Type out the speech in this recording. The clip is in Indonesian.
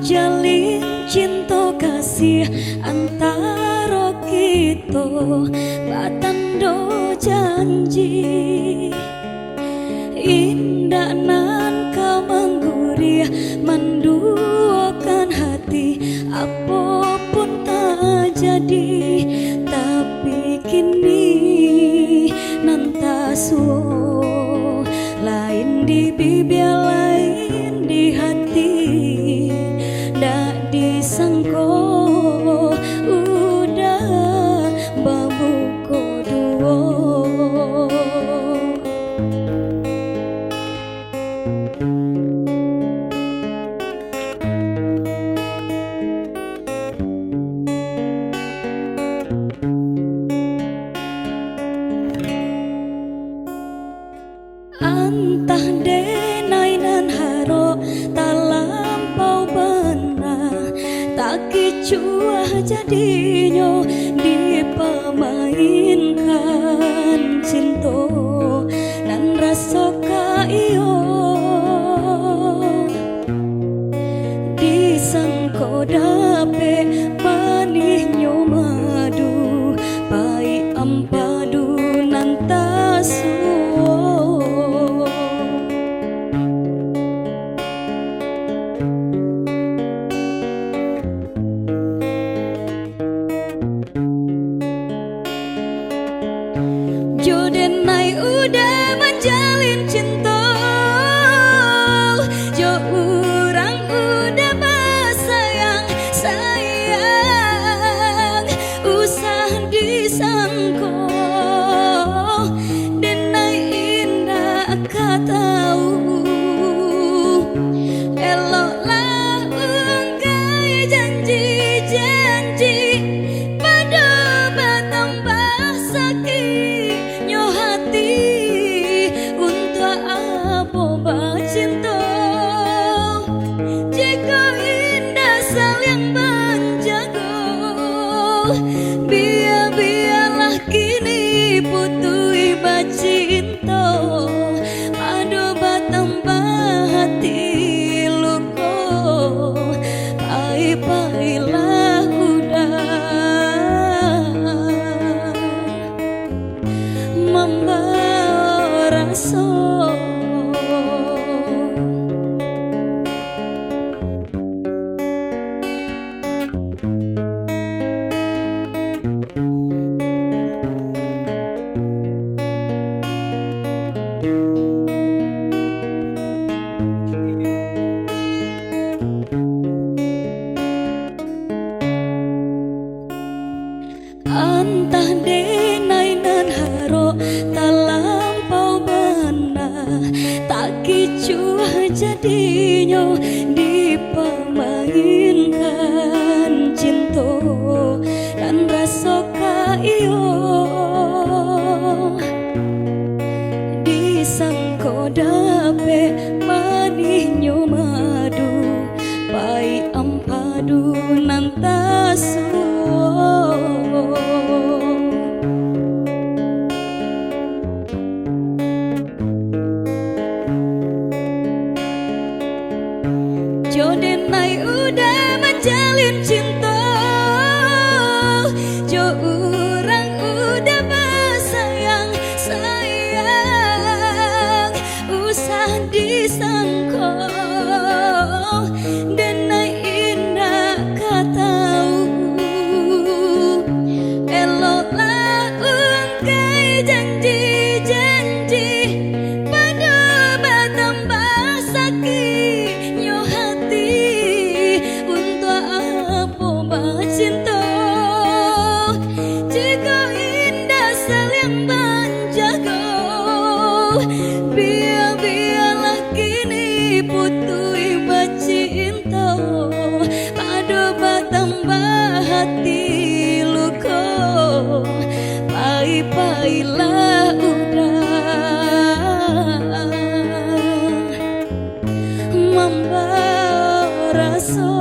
jalin cinta kasih antara kita, batando janji indah nan kau menggurih menduakan hati, apapun tak jadi. Tapi kini nan tak suwo, lain di bibir lain di hati, ndak disangko udah babuko duo. Antah denai nan haro tak lampau benar, tak kicuah jadinya dipermainkan cinta dan rasa kaio disangko dape manihnya madu pai ampadu nan tasu. Jodenai udah menjalin cinta, jo orang udah bersayang sayang, usah disangko denai indah katau, eloklah unggai janji-janji pada bertambah sakit untuk apa bercinta jika indah saling menjaga. Biarlah kini putui bercinta pada bertambah hati luka, pai-pailah udah membawa rasa. Antah denai nan haro tak lampau benar, tak kicuah jadinya dipermainkan cinta dan rasa kaio disangko dape manihnya madu pai ampadu nan tasu. Jodenai udah menjalin cinta, jo orang udah bersayang sayang, usah disangko denai indah katau, eloklah unggai janji-janji pada bertambah sakit cinta jika indah saling menjaga. Biarlah kini putui bercinta pada bertambah hati luka, pai-pailah udah membawa rasa.